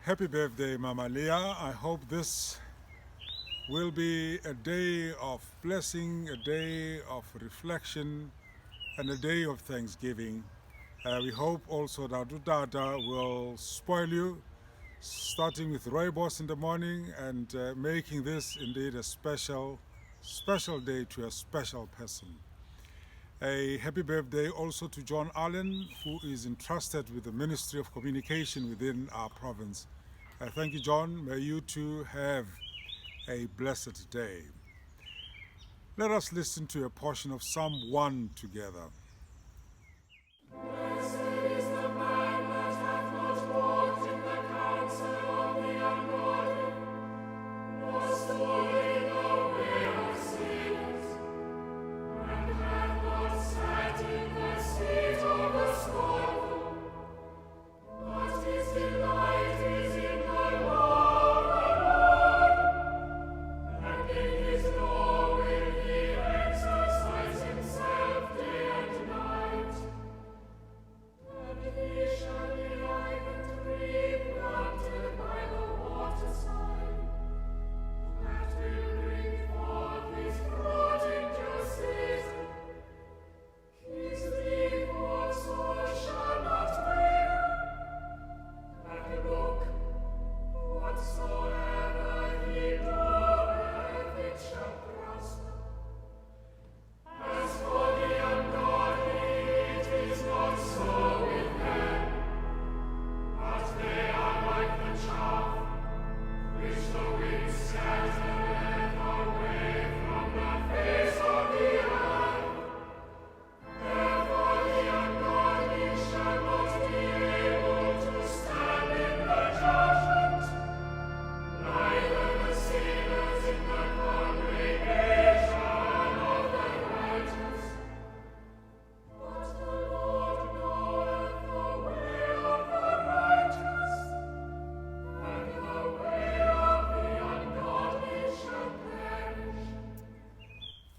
Happy birthday, Mama Leah. I hope this will be a day of blessing, a day of reflection, and a day of thanksgiving. We hope also that Udada will spoil you, starting with rooibos in the morning and making this indeed a special day to a special person. A happy birthday also to John Allen, who is entrusted with the Ministry of Communication within our province. Thank you, John. May you too have a blessed day. Let us listen to a portion of Psalm 1 together.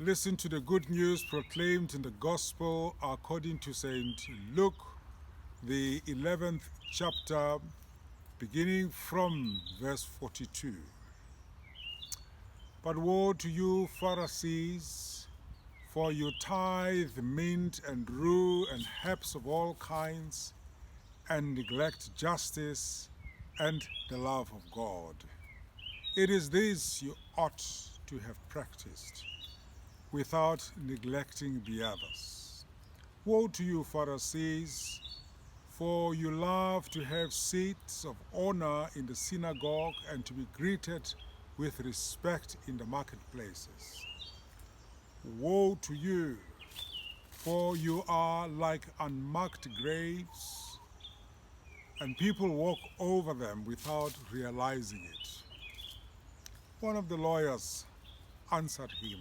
Listen to the good news proclaimed in the Gospel according to St. Luke, the 11th chapter, beginning from verse 42. But woe to you, Pharisees, for you tithe mint and rue and herbs of all kinds, and neglect justice and the love of God. It is this you ought to have practiced, without neglecting the others. Woe to you, Pharisees, for you love to have seats of honor in the synagogue and to be greeted with respect in the marketplaces. Woe to you, for you are like unmarked graves, and people walk over them without realizing it. One of the lawyers answered him,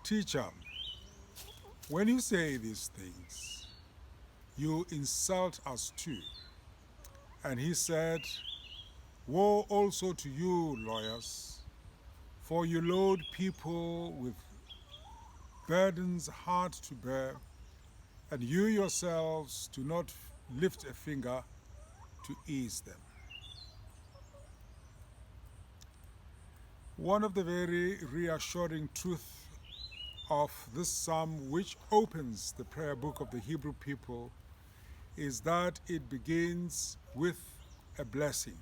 Teacher, when you say these things, you insult us too. And he said, Woe also to you, lawyers, for you load people with burdens hard to bear, and you yourselves do not lift a finger to ease them. One of the very reassuring truths of this psalm, which opens the prayer book of the Hebrew people, is that it begins with a blessing.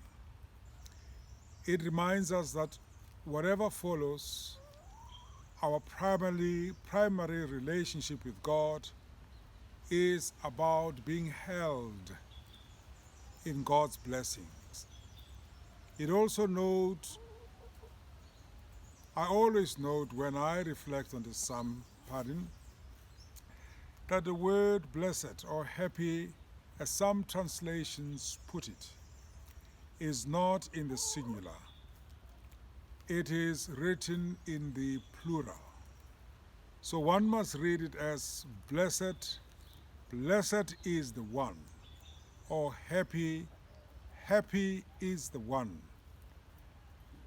It reminds us that whatever follows, our primary relationship with God is about being held in God's blessings. It also notes, I always note when I reflect on this psalm, that the word blessed or happy, as some translations put it, is not in the singular. It is written in the plural. So one must read it as blessed is the one, or happy is the one.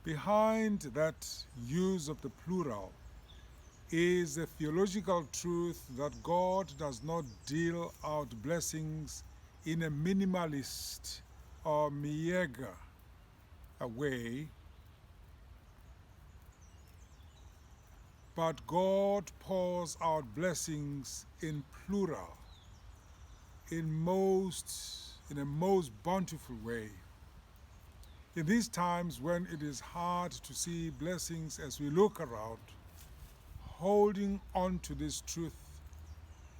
Behind that use of the plural is a theological truth that God does not deal out blessings in a minimalist or meager a way, but God pours out blessings in plural, in a most bountiful way. In these times when it is hard to see blessings as we look around, holding on to this truth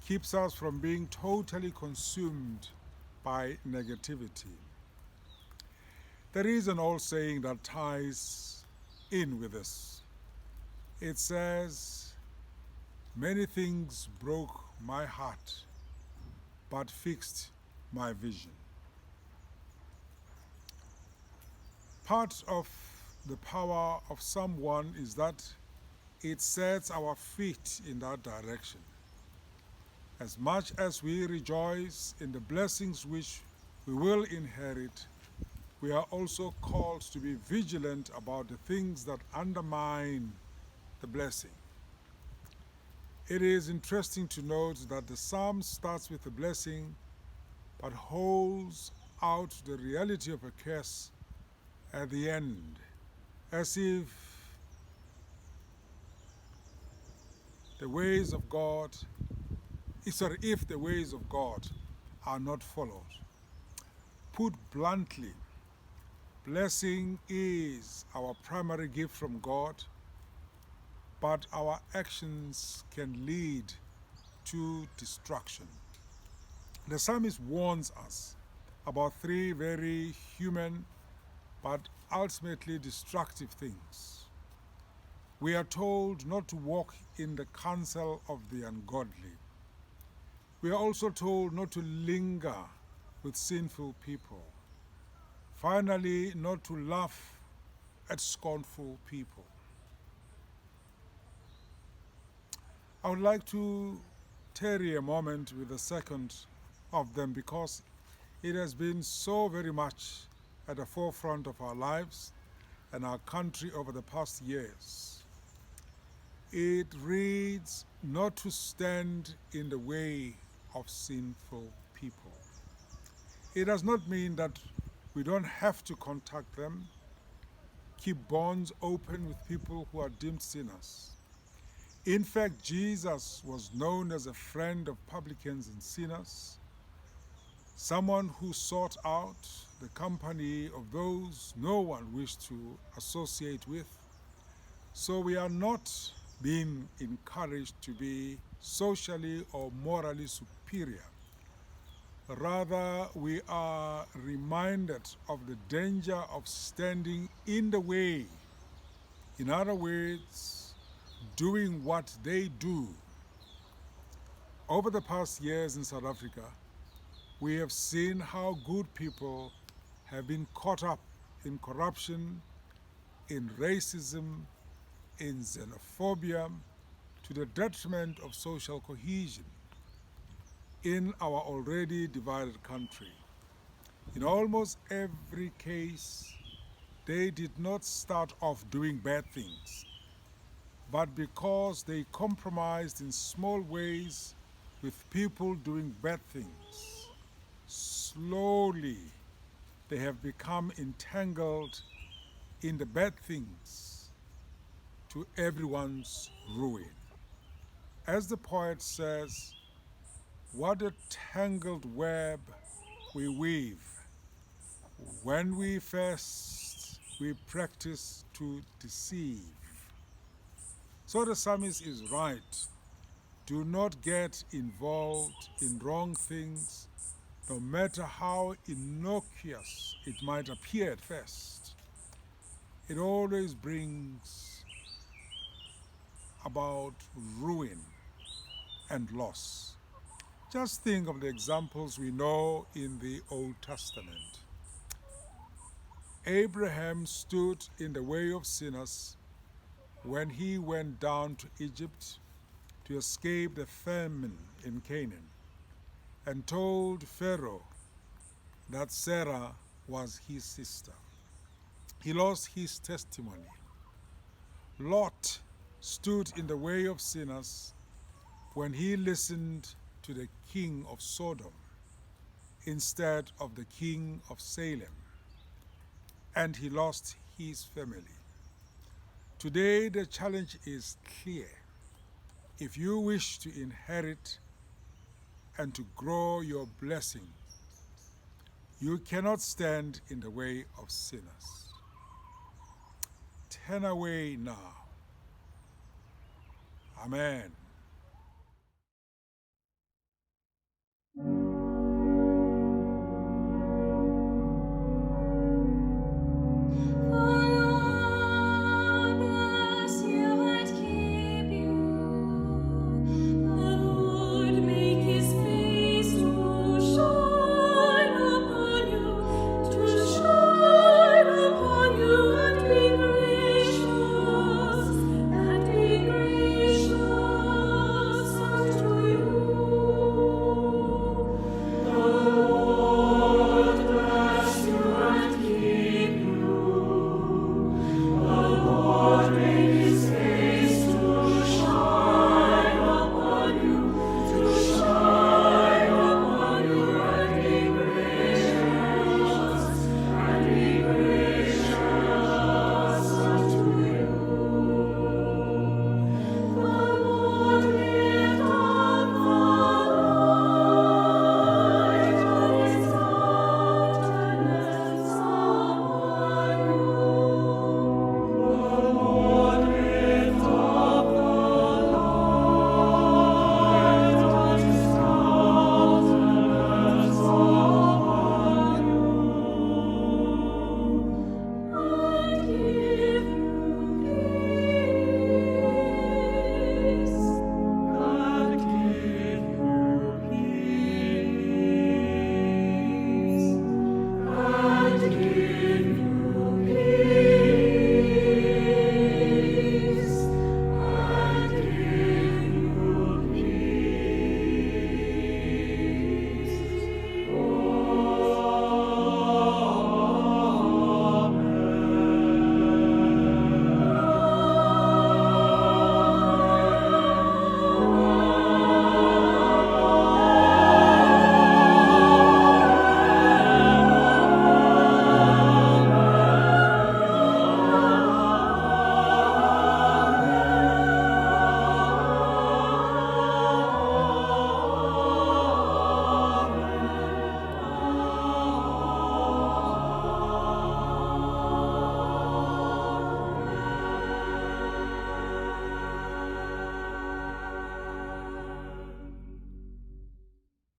keeps us from being totally consumed by negativity. There is an old saying that ties in with this. It says, "Many things broke my heart, but fixed my vision." Part of the power of Psalm 1 is that it sets our feet in that direction. As much as we rejoice in the blessings which we will inherit, we are also called to be vigilant about the things that undermine the blessing. It is interesting to note that the psalm starts with a blessing but holds out the reality of a curse at the end, as if the ways of God are not followed. Put bluntly, blessing is our primary gift from God, but our actions can lead to destruction. The psalmist warns us about three very human but ultimately destructive things. We are told not to walk in the counsel of the ungodly. We are also told not to linger with sinful people. Finally, not to laugh at scornful people. I would like to tarry a moment with the second of them because it has been so very much at the forefront of our lives and our country over the past years. It reads, not to stand in the way of sinful people. It does not mean that we don't have to contact them, keep bonds open with people who are deemed sinners. In fact, Jesus was known as a friend of publicans and sinners, someone who sought out the company of those no one wished to associate with. So we are not being encouraged to be socially or morally superior. Rather, we are reminded of the danger of standing in the way. In other words, doing what they do. Over the past years in South Africa, we have seen how good people have been caught up in corruption, in racism, in xenophobia, to the detriment of social cohesion in our already divided country. In almost every case, they did not start off doing bad things, but because they compromised in small ways with people doing bad things, slowly they have become entangled in the bad things to everyone's ruin. As the poet says, what a tangled web we weave. When we fast, we practice to deceive. So the psalmist is right. Do not get involved in wrong things, no matter how innocuous it might appear at first. It always brings about ruin and loss. Just think of the examples we know in the Old Testament. Abraham stood in the way of sinners when he went down to Egypt to escape the famine in Canaan and told Pharaoh that Sarah was his sister. He lost his testimony. Lot stood in the way of sinners when he listened to the king of Sodom instead of the king of Salem, and he lost his family. Today, the challenge is clear. If you wish to inherit and to grow your blessing, you cannot stand in the way of sinners. Turn away now. Amen.